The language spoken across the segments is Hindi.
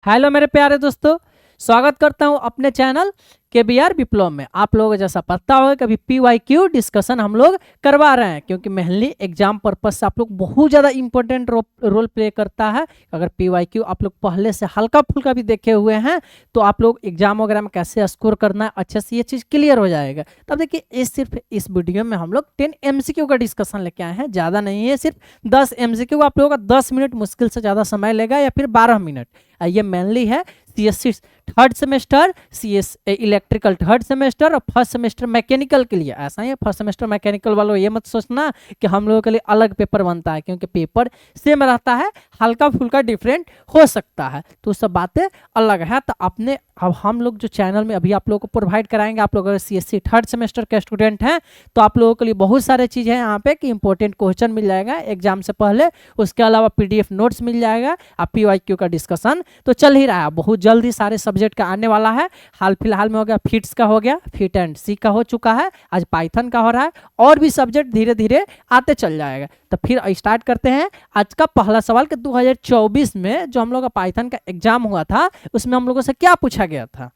हेलो मेरे प्यारे दोस्तों, स्वागत करता हूं अपने चैनल KBR विप्लव में। आप लोगों को जैसा पता होगा कभी PYQ डिस्कशन हम लोग करवा रहे हैं, क्योंकि मेनली एग्जाम पर्पस से आप लोग बहुत ज़्यादा इंपॉर्टेंट रोल प्ले करता है। अगर PYQ आप लोग पहले से हल्का फुल्का भी देखे हुए हैं तो आप लोग एग्जाम वगैरह में कैसे स्कोर करना है अच्छे से ये चीज़ क्लियर हो जाएगा। तब देखिए सिर्फ इस वीडियो में हम लोग 10 MCQ का डिस्कशन लेके आए हैं, ज़्यादा नहीं है, सिर्फ 10 MCQ। आप लोगों का 10 मिनट मुश्किल से ज़्यादा समय लेगा या फिर 12 मिनट। ये मेनली है CSC third semester, CS electrical third semester और फर्स्ट सेमेस्टर मैकेनिकल के लिए। ऐसा ही है, फर्स्ट सेमेस्टर मैकेनिकल वालों ये मत सोचना कि हम लोगों के लिए अलग पेपर बनता है, क्योंकि पेपर सेम रहता है, हल्का फुल्का डिफरेंट हो सकता है, तो सब बातें अलग है। तो अपने अब हम लोग जो चैनल में अभी आप लोगों को प्रोवाइड कराएंगे, आप लोग अगर CSC थर्ड सेमेस्टर के स्टूडेंट हैं तो आप लोगों के लिए बहुत सारे चीज़ है यहाँ पे कि इंपॉर्टेंट क्वेश्चन मिल जाएगा एग्जाम से पहले, उसके अलावा PDF नोट्स मिल जाएगा, आप PYQ का डिस्कशन तो चल ही रहा है, बहुत जल्दी सारे सब्जेक्ट का आने वाला है। हाल फिलहाल में हो गया फिट्स का, हो गया फिट एंड सी का हो चुका है, आज पाइथन का हो रहा है, और भी सब्जेक्ट धीरे धीरे आते चल जाएगा। तो फिर स्टार्ट करते हैं आज का पहला सवाल कि 2024 में जो हम लोग का पाइथन का एग्जाम हुआ था उसमें हम लोगों से क्या पूछा गया था।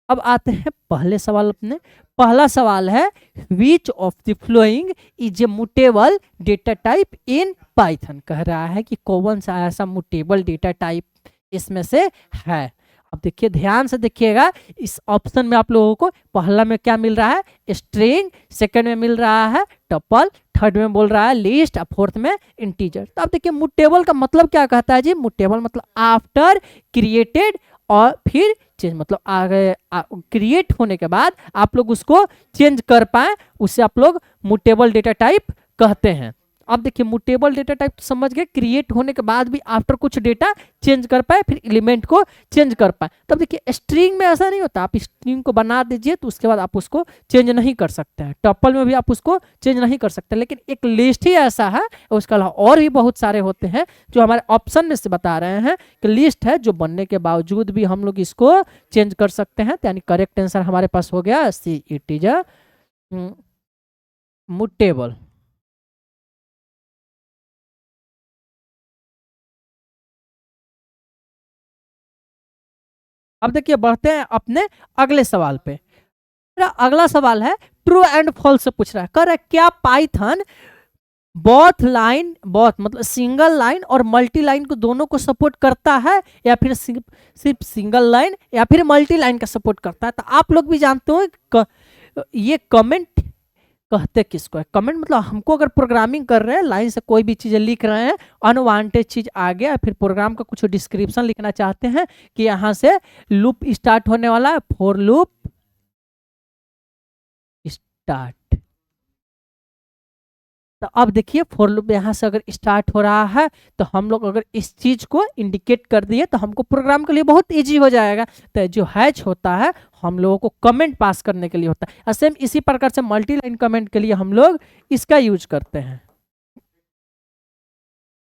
अब आते हैं पहले सवाल अपने। पहला सवाल है विच of the following is a mutable data type in Python. कह रहा है कि कौन सा ऐसा मुटेबल डेटा टाइप इसमें से है। अब देखिए ध्यान से देखिएगा, इस ऑप्शन में आप लोगों को पहला में क्या मिल रहा है, स्ट्रिंग, सेकंड में मिल रहा है टपल, थर्ड में बोल रहा है लिस्ट और फोर्थ में इंटीजर। तो अब देखिए मुटेबल का मतलब क्या कहता है जी, मुटेबल मतलब आफ्टर क्रिएटेड और फिर चेंज, मतलब आगे क्रिएट होने के बाद आप लोग उसको चेंज कर पाए, उसे आप लोग मुटेबल डेटा टाइप कहते हैं। अब देखिए मुटेबल डेटा टाइप तो समझ गए, क्रिएट होने के बाद भी आफ्टर कुछ डेटा चेंज कर पाए, फिर एलिमेंट को चेंज कर पाए। तब देखिए स्ट्रिंग में ऐसा नहीं होता, आप स्ट्रिंग को बना दीजिए तो उसके बाद आप उसको चेंज नहीं कर सकते हैं, टपल में भी आप उसको चेंज नहीं कर सकते, लेकिन एक लिस्ट ही ऐसा है, उसके अलावा और भी बहुत सारे होते हैं जो हमारे ऑप्शन में से बता रहे हैं कि लिस्ट है जो बनने के बावजूद भी हम लोग इसको चेंज कर सकते हैं। यानी करेक्ट आंसर हमारे पास हो गया सी, इट इज अ मुटेबल। अब देखिए बढ़ते हैं अपने अगले सवाल पे। मेरा अगला सवाल है ट्रू एंड फॉल्स से पूछ रहा है, कह रहा है क्या पाइथन बॉथ मतलब सिंगल लाइन और मल्टी लाइन को दोनों को सपोर्ट करता है, या फिर सिर्फ सिंगल लाइन या फिर मल्टी लाइन का सपोर्ट करता है। तो आप लोग भी जानते हो ये कमेंट कहते किसको है। कमेंट मतलब हमको अगर प्रोग्रामिंग कर रहे हैं, लाइन से कोई भी चीज़ें लिख रहे हैं, अनवांटेड चीज़ आ गया, फिर प्रोग्राम का कुछ डिस्क्रिप्शन लिखना चाहते हैं कि यहाँ से लूप स्टार्ट होने वाला है, फॉर लूप स्टार्ट। तो अब देखिए फॉर लूप यहाँ से अगर स्टार्ट हो रहा है तो हम लोग अगर इस चीज़ को इंडिकेट कर दिए तो हमको प्रोग्राम के लिए बहुत इजी हो जाएगा। तो जो हैच होता है हम लोगों को कमेंट पास करने के लिए होता है, सेम इसी प्रकार से मल्टी लाइन कमेंट के लिए हम लोग इसका यूज करते हैं।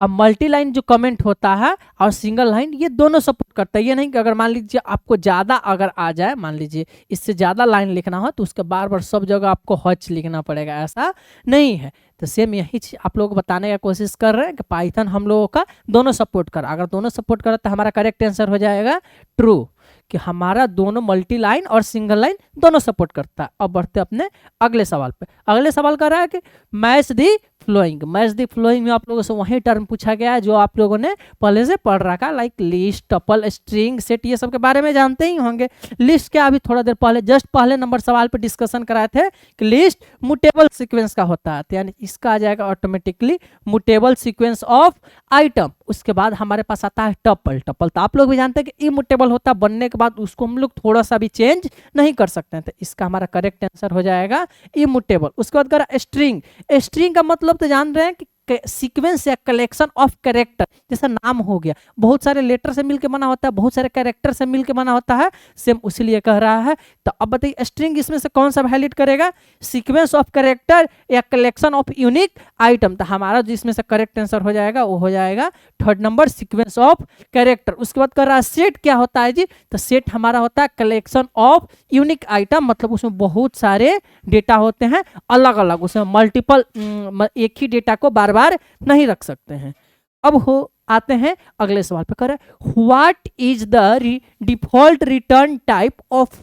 अब मल्टी लाइन जो कमेंट होता है और सिंगल लाइन ये दोनों सपोर्ट करता है। ये नहीं कि अगर मान लीजिए आपको ज़्यादा अगर आ जाए, मान लीजिए इससे ज़्यादा लाइन लिखना हो तो उसके बार बार सब जगह आपको हच लिखना पड़ेगा, ऐसा नहीं है। तो सेम यही चीज़ आप लोग को बताने का कोशिश कर रहे हैं कि पाइथन हम लोगों का दोनों सपोर्ट कर, अगर दोनों सपोर्ट करे तो हमारा करेक्ट आंसर हो जाएगा ट्रू, कि हमारा दोनों मल्टी लाइन और सिंगल लाइन दोनों सपोर्ट करता है। अब बढ़ते अपने अगले सवाल पे। अगले सवाल कर रहा है कि match the following. Match the following में आप लोगों से वही टर्म पूछा गया है जो आप लोगों ने पहले से पढ़ रखा, like list, tuple, string, set, ये सब के बारे में जानते ही होंगे। लिस्ट क्या अभी थोड़ा देर पहले जस्ट पहले नंबर सवाल पे डिस्कशन कराए थे कि लिस्ट मुटेबल सीक्वेंस का होता है, तो यानी इसका आ जाएगा automatically mutable sequence of item. उसके बाद हमारे पास आता है टपल। टपल तो आप लोग भी जानते हैं कि इमुटेबल होता है, बनने के बाद उसको हम लोग थोड़ा सा भी चेंज नहीं कर सकते हैं, तो इसका हमारा करेक्ट आंसर हो जाएगा इमुटेबल। उसके बाद करा स्ट्रिंग। स्ट्रिंग का मतलब तो जान रहे हैं कि सीक्वेंस या कलेक्शन ऑफ कैरेक्टर, जैसा नाम हो गया, बहुत सारे लेटर से मिलके बना होता है, बहुत सारे कैरेक्टर से मिलके बना होता है, सेम उसीलिए कह रहा है। तो अब बताइए स्ट्रिंग इसमें से कौन सा वैलिड करेगा, सीक्वेंस ऑफ कैरेक्टर या कलेक्शन ऑफ यूनिक आइटम। तो हमारा जिसमें से करेक्ट आंसर हो जाएगा वो हो जाएगा third number sequence of character. उसके बाद कर रहा है सेट। क्या होता है जी, तो सेट हमारा होता है कलेक्शन ऑफ यूनिक आइटम, मतलब उसमें बहुत सारे डेटा होते हैं अलग अलग, उसमें मल्टीपल एक ही डेटा को बार बार नहीं रख सकते हैं। अब हो आते हैं अगले सवाल पे। कर what is the default return type of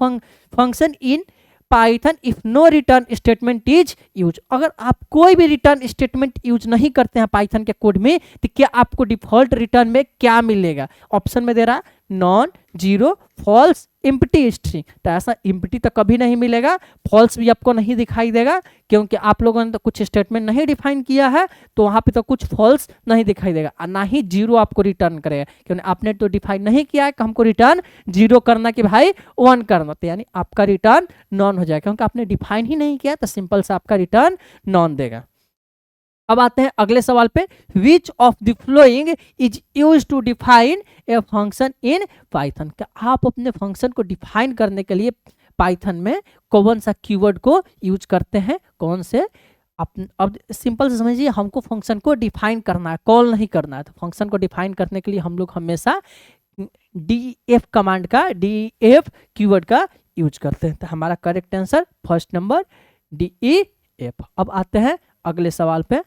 function in Python if no return statement is use. अगर आप कोई भी रिटर्न स्टेटमेंट यूज नहीं करते हैं पाइथन के कोड में तो क्या आपको डिफॉल्ट रिटर्न में क्या मिलेगा? ऑप्शन में दे रहा है none, zero, false, empty string. तो ऐसा एम्प्टी तो कभी नहीं मिलेगा, फॉल्स भी आपको नहीं दिखाई देगा क्योंकि आप लोगों ने तो कुछ स्टेटमेंट नहीं डिफाइन किया है, तो वहां पे तो कुछ फॉल्स नहीं दिखाई देगा, और ना ही जीरो आपको रिटर्न करेगा क्योंकि आपने तो डिफाइन नहीं किया है कि हमको रिटर्न जीरो करना कि भाई 1 करना, तो यानी आपका रिटर्न नॉन हो जाएगा क्योंकि आपने डिफाइन ही नहीं किया, तो सिंपल सा आपका रिटर्न नॉन देगा। अब आते हैं अगले सवाल पे। Which of the following is use to define a function in Python. क्या आप अपने फंक्शन को डिफाइन करने के लिए पाइथन में कौन सा कीवर्ड को यूज करते हैं, कौन से? अब सिंपल से समझिए, हमको फंक्शन को डिफाइन करना है, कॉल नहीं करना है। तो फंक्शन को डिफाइन करने के लिए हम लोग हमेशा def कमांड का, def कीवर्ड का यूज करते हैं। तो हमारा correct answer first number def। अब आते हैं अगले सवाल पे।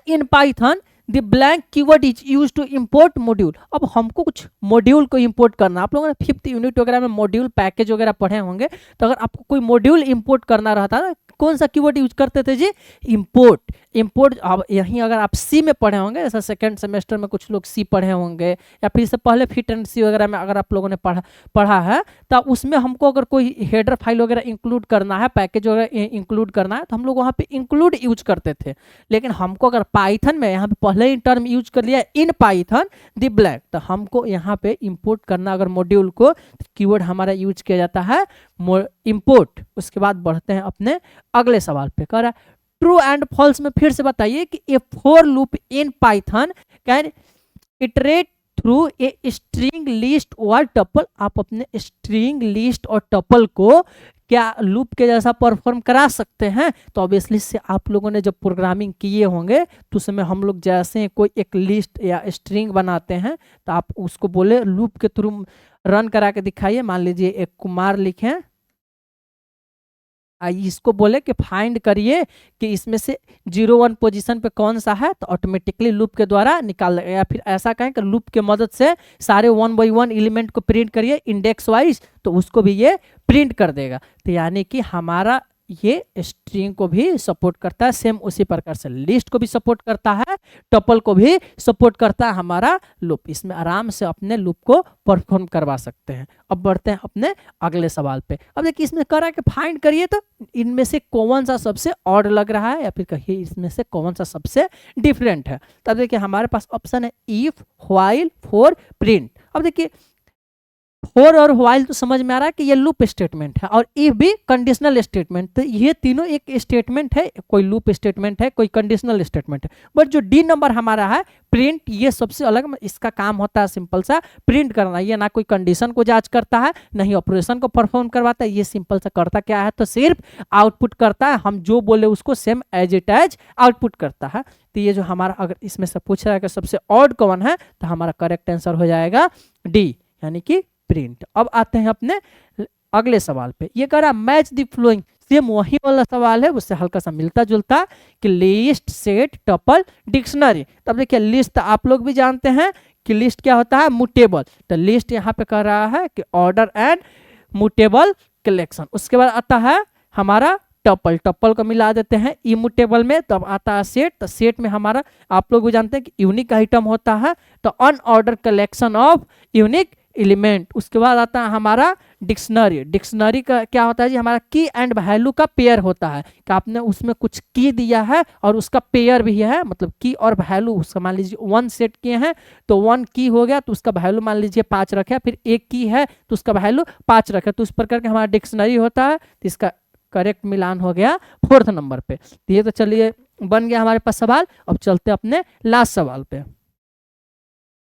In Python the blank keyword is use to import module. अब हमको कुछ मॉड्यूल को इंपोर्ट करना, आप लोगों ने 5th यूनिट वगैरह में मॉड्यूल पैकेज वगैरह पढ़े होंगे, तो अगर आपको कोई मॉड्यूल इंपोर्ट करना रहता है कौन सा कीवर्ड यूज करते थे जी? इंपोर्ट। इंपोर्ट अब यहीं अगर आप सी में पढ़े होंगे, जैसा सेकंड सेमेस्टर में कुछ लोग सी पढ़े होंगे, या फिर इससे पहले फिट एंड सी वगैरह में अगर आप लोगों ने पढ़ा है, तो उसमें हमको अगर कोई हेडर फाइल वगैरह इंक्लूड करना है, पैकेज वगैरह इंक्लूड करना है, तो हम लोग वहाँ पे इंक्लूड यूज करते थे। लेकिन हमको अगर पाइथन में यहाँ पे पहले ही टर्म यूज कर लिया इन पाइथन द ब्लैंक, तो हमको यहाँ पे इंपोर्ट करना अगर मॉड्यूल को, कीवर्ड हमारा यूज किया जाता है इंपोर्ट। उसके बाद बढ़ते हैं अपने अगले सवाल पे। कह रहा है ट्रू एंड फॉल्स में फिर से बताइए कि A for loop in Python can iterate through a string list और टपल। आप अपने स्ट्रिंग लिस्ट और टपल को क्या लूप के जैसा परफॉर्म करा सकते हैं? तो ऑब्वियसली से आप लोगों ने जब प्रोग्रामिंग किए होंगे तो उसमें हम लोग जैसे कोई एक लिस्ट या स्ट्रिंग बनाते हैं, तो आप उसको बोले लूप के थ्रू रन करा के दिखाइए। मान लीजिए एक कुमार लिखें, इसको बोले कि फाइंड करिए कि इसमें से 0 1 पोजीशन पे कौन सा है, तो ऑटोमेटिकली लूप के द्वारा निकाल देगा। या फिर ऐसा कहें कि लूप के मदद से सारे 1 by 1 एलिमेंट को प्रिंट करिए इंडेक्स वाइज, तो उसको भी ये प्रिंट कर देगा। तो यानी कि हमारा ये स्ट्रिंग को भी सपोर्ट करता है, सेम उसी प्रकार से लिस्ट को भी सपोर्ट करता है, टपल को भी सपोर्ट करता है हमारा लूप। इसमें आराम से अपने लूप को परफॉर्म करवा सकते हैं। अब बढ़ते हैं अपने अगले सवाल पे। अब देखिए इसमें कह रहा है कि फाइंड करिए तो इनमें से कौन सा सबसे ऑड लग रहा है, या फिर कहिए इसमें से कौन सा सबसे डिफरेंट है। तब देखिए हमारे पास ऑप्शन है इफ, व्हाइल, फॉर, प्रिंट। अब देखिए फॉर और व्हाइल तो समझ में आ रहा है कि ये लूप स्टेटमेंट है, और इफ भी कंडीशनल स्टेटमेंट। तो ये तीनों एक स्टेटमेंट है, कोई लूप स्टेटमेंट है, कोई कंडीशनल स्टेटमेंट है। बट जो डी नंबर हमारा है प्रिंट, ये सबसे अलग, इसका काम होता है सिंपल सा प्रिंट करना। ये ना कोई कंडीशन को जांच करता है, ना ही ऑपरेशन को परफॉर्म करवाता है। ये सिंपल सा करता क्या है, तो सिर्फ आउटपुट करता है। हम जो बोले उसको same as it is output करता है। तो ये जो हमारा अगर इसमें से पूछ रहा है कि सबसे ऑड कौन है, तो हमारा करेक्ट आंसर हो जाएगा डी, यानी कि प्रिंट। अब आते हैं अपने अगले सवाल पे। ये कह रहा मैच द फ्लोइंग, सेम वही वाला सवाल है, उससे हल्का सा मिलता जुलता कि लिस्ट, सेट, टपल, डिक्शनरी। तब देखिए लिस्ट आप लोग भी जानते हैं कि लिस्ट क्या होता है, मुटेबल। तो लिस्ट यहाँ पे कह रहा है कि ऑर्डर एंड मुटेबल कलेक्शन। उसके बाद आता है हमारा टपल, टपल को मिला देते हैं इमुटेबल में। तब आता है सेट, तो सेट में हमारा आप लोग भी जानते हैं कि यूनिक आइटम होता है, तो unordered collection of unique element. उसके बाद आता है हमारा डिक्शनरी। डिक्शनरी का क्या होता है जी, हमारा की एंड वैल्यू का पेयर होता है कि आपने उसमें कुछ की दिया है और उसका पेयर भी है, मतलब की और वैल्यू उसका मान लीजिए 1 सेट किए हैं, तो 1 की हो गया तो उसका वैल्यू मान लीजिए 5 रखे, फिर 1 की है तो उसका वैल्यू 5 रखे, तो उस प्रकार का हमारा डिक्शनरी होता है। तो इसका करेक्ट मिलान हो गया 4th नंबर पे। तो ये तो चलिए बन गया हमारे पास सवाल। अब चलते अपने लास्ट सवाल पे।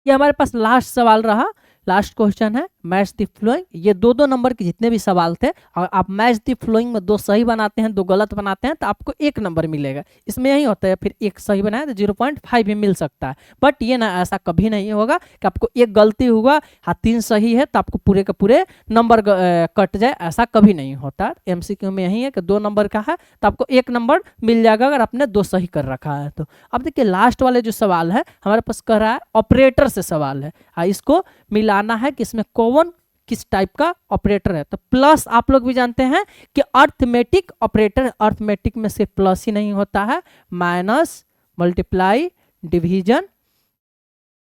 ये हमारे पास लास्ट सवाल रहा, लास्ट क्वेश्चन है मैच द फ्लोइंग, ये दो नंबर के जितने भी सवाल थे, और आप मैच द फ्लोइंग में 2 सही बनाते हैं 2 गलत बनाते हैं तो आपको 1 नंबर मिलेगा। इसमें यही होता है, फिर 1 सही बनाए तो 0.5 भी मिल सकता है। बट ये ना ऐसा कभी नहीं होगा कि आपको 1 गलती हुआ, हाँ 3 सही है तो आपको पूरे के पूरे नंबर कट जाए, ऐसा कभी नहीं होता। MCQ में यही है कि 2 नंबर का है तो आपको 1 नंबर मिल जाएगा अगर आपने 2 सही कर रखा है तो। अब देखिए लास्ट वाले जो सवाल है हमारे पास कह रहा है ऑपरेटर से सवाल है, इसको मिलाना है कि इसमें कौन किस टाइप का ऑपरेटर है। तो प्लस आप लोग भी जानते हैं कि अर्थमेटिक ऑपरेटर, अर्थमेटिक में सिर्फ प्लस ही नहीं होता है, माइनस, मल्टीप्लाई, डिवीजन,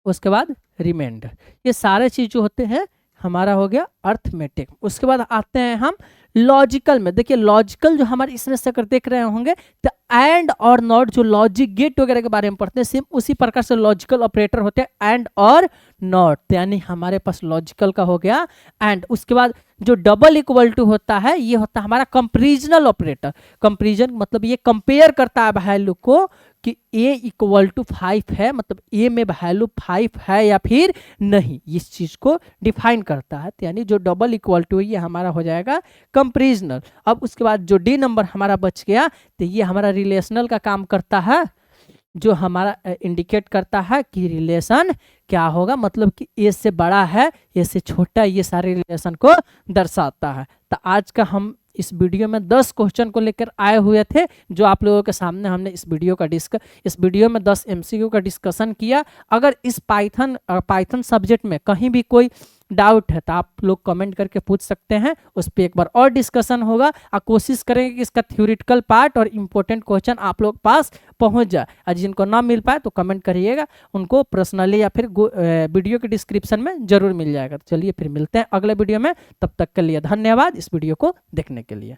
उसके बाद रिमाइंडर, ये सारे चीज जो होते हैं हमारा हो गया अर्थमेटिक। उसके बाद आते हैं हम लॉजिकल में। देखिए लॉजिकल जो हमारे इसमें से अगर देख रहे होंगे तो एंड और नॉट, जो लॉजिक गेट वगैरह के बारे में पढ़ते हैं सेम उसी प्रकार से लॉजिकल ऑपरेटर होते हैं एंड और नॉट, यानी हमारे पास लॉजिकल का हो गया एंड। उसके बाद जो डबल इक्वल टू होता है ये होता है हमारा कंपैरिजनल ऑपरेटर। कंपैरिजन मतलब ये कंपेयर करता है वैल्यू को कि a इक्वल टू 5 है, मतलब a में वैल्यू 5 है या फिर नहीं, इस चीज को डिफाइन करता है। यानी जो डबल इक्वल टू ये हमारा हो जाएगा कंपैरिजनल। अब उसके बाद जो डी नंबर हमारा बच गया तो ये हमारा रिलेशनल का काम करता है, जो हमारा इंडिकेट करता है कि रिलेशन क्या होगा, मतलब कि ए से बड़ा है ए से छोटा, ये सारे रिलेशन को दर्शाता है। तो आज का हम इस वीडियो में 10 क्वेश्चन को लेकर आए हुए थे, जो आप लोगों के सामने हमने इस वीडियो में 10 MCQ का डिस्कशन किया। अगर इस पाइथन सब्जेक्ट में कहीं भी कोई डाउट है तो आप लोग कमेंट करके पूछ सकते हैं, उस पर एक बार और डिस्कशन होगा और कोशिश करेंगे कि इसका थ्योरेटिकल पार्ट और इम्पोर्टेंट क्वेश्चन आप लोग पास पहुंच जाए। और जिनको ना मिल पाए तो कमेंट करिएगा, उनको पर्सनली या फिर वीडियो के डिस्क्रिप्शन में जरूर मिल जाएगा। तो चलिए फिर मिलते हैं अगले वीडियो में, तब तक के लिए धन्यवाद इस वीडियो को देखने के लिए।